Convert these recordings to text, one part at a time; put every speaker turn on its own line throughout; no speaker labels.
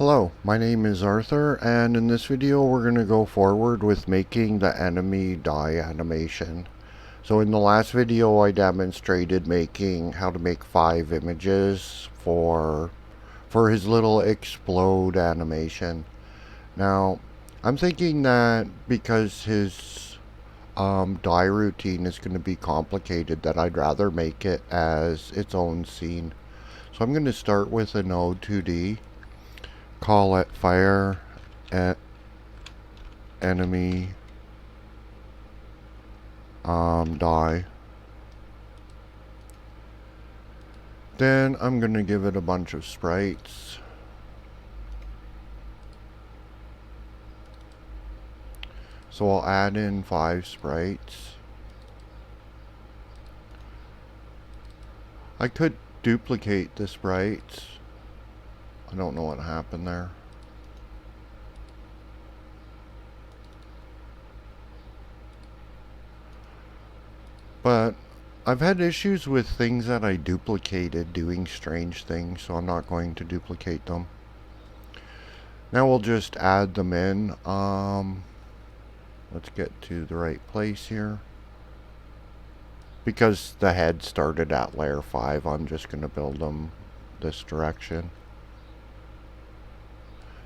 Hello, my name is Arthur, and in this video we're going to go forward with making the enemy die animation. So in the last video I demonstrated making how to make 5 images for his little explode animation. Now, I'm thinking that because his die routine is going to be complicated, that I'd rather make it as its own scene. So I'm going to start with a node 2D. Call it fire at enemy die. Then I'm gonna give it a bunch of sprites. So I'll add in 5 sprites. I could duplicate the sprites. I don't know what happened there. But I've had issues with things that I duplicated doing strange things, so I'm not going to duplicate them. Now we'll just add them in. Let's get to the right place here. Because the head started at layer 5, I'm just going to build them this direction.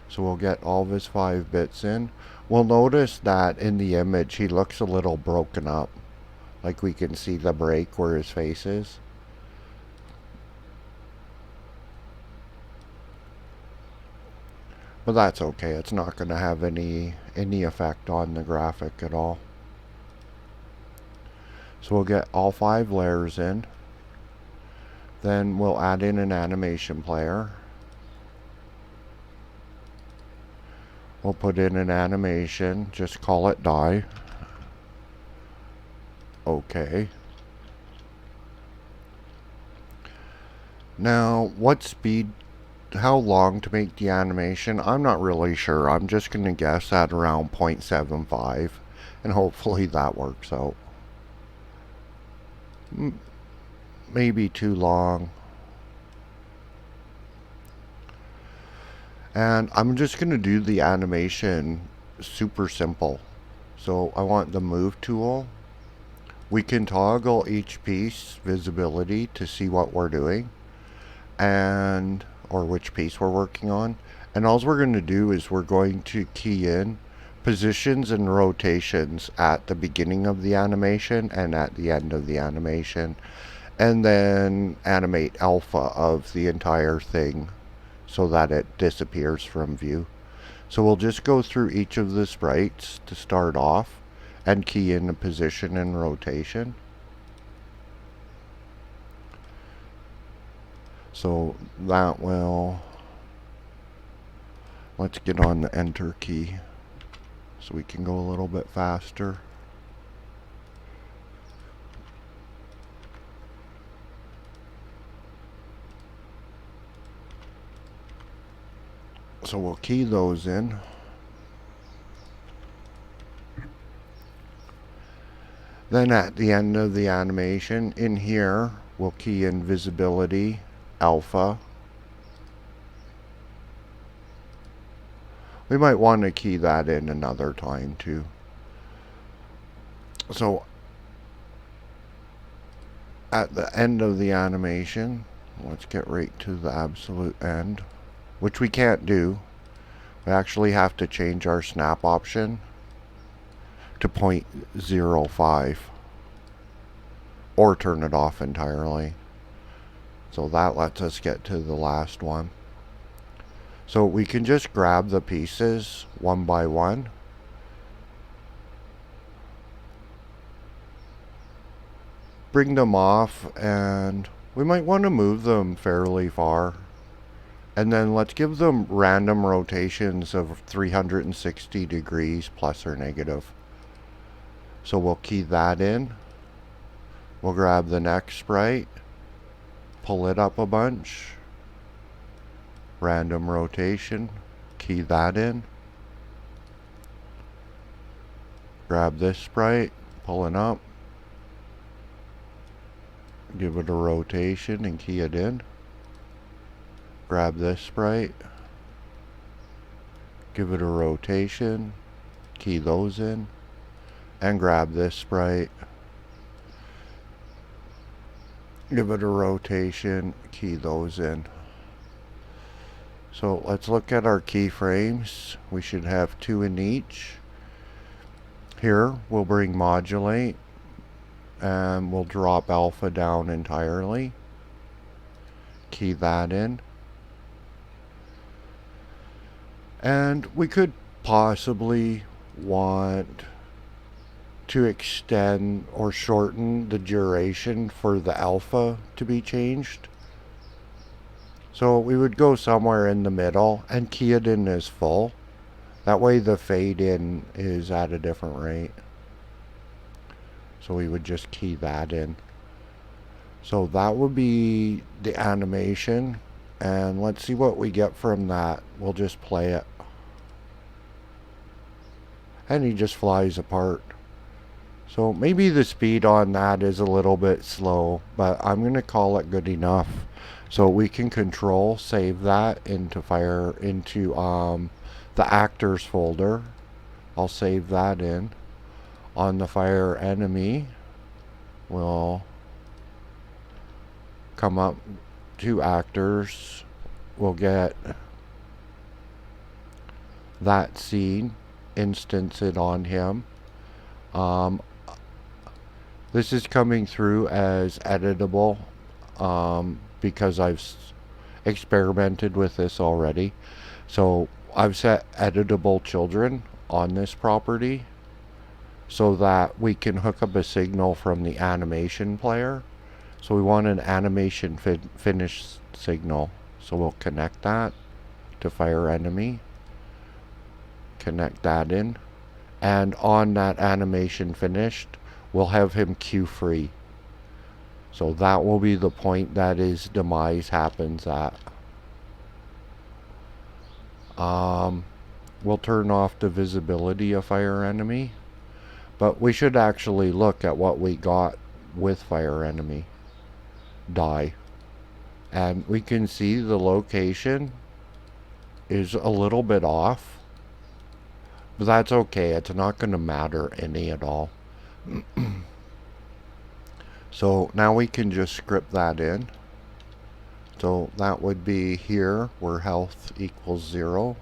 So we'll get all of his 5 bits in. We'll notice that in the image he looks a little broken up. Like we can see the break where his face is. But that's okay. It's not going to have any effect on the graphic at all. So we'll get all 5 layers in. Then we'll add in an animation player. We'll put in an animation. Just call it die. Okay. Now, what speed, how long to make the animation? I'm not really sure. I'm just going to guess at around 0.75, and hopefully that works out. Maybe too long. And I'm just going to do the animation super simple. So I want the move tool. We can toggle each piece visibility to see what we're doing or which piece we're working on. And all we're going to do is we're going to key in positions and rotations at the beginning of the animation and at the end of the animation, and then animate alpha of the entire thing so that it disappears from view. So we'll just go through each of the sprites to start off and key in the position and rotation. So that will, let's get on the enter key so we can go a little bit faster. So we'll key those in. Then at the end of the animation, in here, we'll key in visibility, alpha. We might want to key that in another time too. So at the end of the animation, let's get right to the absolute end, which we can't do. We actually have to change our snap option to 0.05 or turn it off entirely. So that lets us get to the last one. So we can just grab the pieces one by one. Bring them off, and we might want to move them fairly far. And then let's give them random rotations of 360 degrees plus or negative. So we'll key that in. We'll grab the next sprite, pull it up a bunch, random rotation, key that in. Grab this sprite, pull it up, give it a rotation and key it in. Grab this sprite, give it a rotation, key those in, and grab this sprite, give it a rotation, key those in. So let's look at our keyframes. We should have 2 in each. Here we'll bring modulate and we'll drop alpha down entirely. Key that in. And we could possibly want to extend or shorten the duration for the alpha to be changed. So we would go somewhere in the middle and key it in as full. That way the fade in is at a different rate. So we would just key that in. So that would be the animation. And let's see what we get from that. We'll just play it. And he just flies apart. So maybe the speed on that is a little bit slow, but I'm going to call it good enough. So we can control save that into the actors folder. I'll save that in. On the fire enemy, we'll come up to actors. We'll get that scene, instance it on him. This is coming through as editable because I've experimented with this already. So I've set editable children on this property so that we can hook up a signal from the animation player. So we want an animation finish signal. So we'll connect that to fire enemy. Connect that in. And on that animation finished, we'll have him cue free. So that will be the point that his demise happens at. We'll turn off the visibility of fire enemy. But we should actually look at what we got with fire enemy. Die. And we can see the location is a little bit off. But that's okay. It's not going to matter any at all. So now we can just script that in. So that would be here where health equals 0.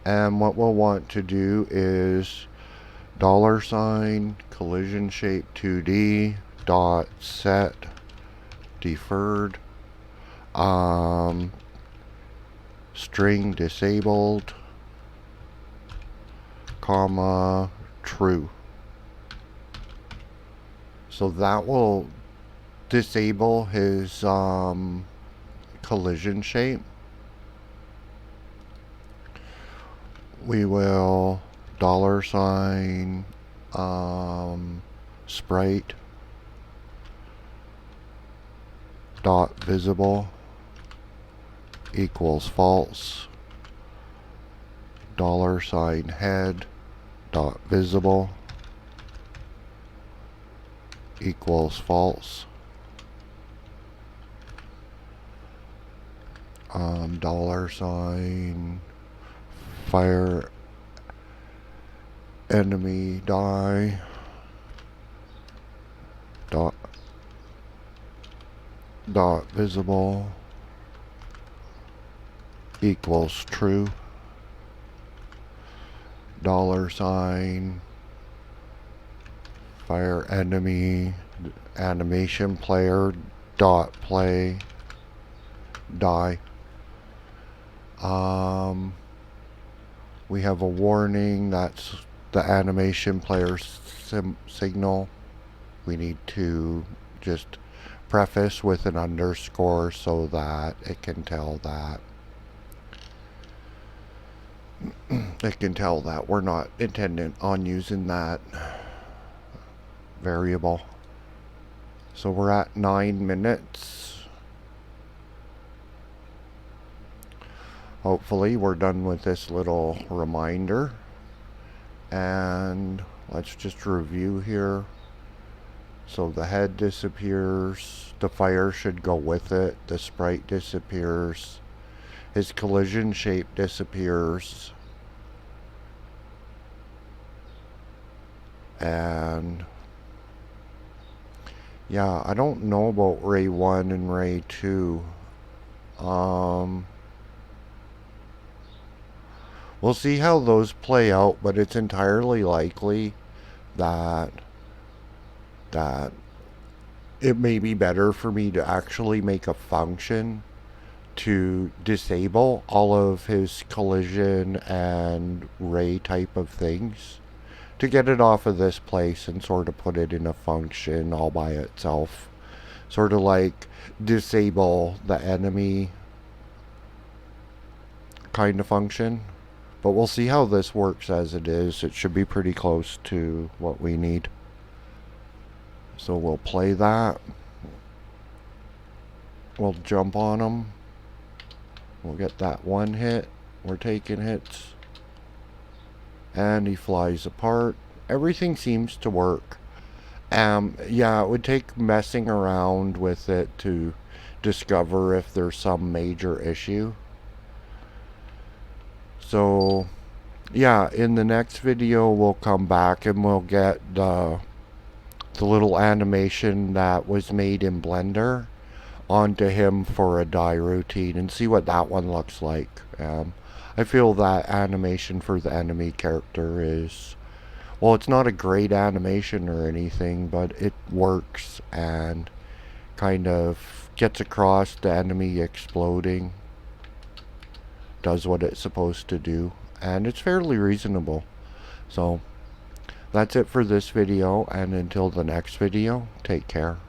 And what we'll want to do is $ collision shape 2D dot set deferred string disabled comma true. So that will disable his collision shape. We will $ sprite dot visible equals false. $head dot visible equals false. $ fire enemy die dot visible equals true. $ fire enemy animation player dot play die. We have a warning. That's the animation player signal. We need to just preface with an underscore so that it can tell that we're not intending on using that variable. So we're at 9 minutes. Hopefully we're done with this little reminder. And let's just review here. So the head disappears. The fire should go with it. The sprite disappears. His collision shape disappears. And yeah, I don't know about Ray 1 and Ray 2. We'll see how those play out, but it's entirely likely that that it may be better for me to actually make a function to disable all of his collision and ray type of things to get it off of this place and sort of put it in a function all by itself. Sort of like disable the enemy kind of function. But we'll see how this works as it is. It should be pretty close to what we need. So we'll play that. We'll jump on him. We'll get that one hit. We're taking hits. And he flies apart. Everything seems to work. Yeah, it would take messing around with it to discover if there's some major issue. So, yeah, in the next video we'll come back and we'll get the little animation that was made in Blender onto him for a die routine and see what that one looks like. I feel that animation for the enemy character is, well, it's not a great animation or anything, but it works and kind of gets across the enemy exploding, does what it's supposed to do, and it's fairly reasonable. So that's it for this video, and until the next video, take care.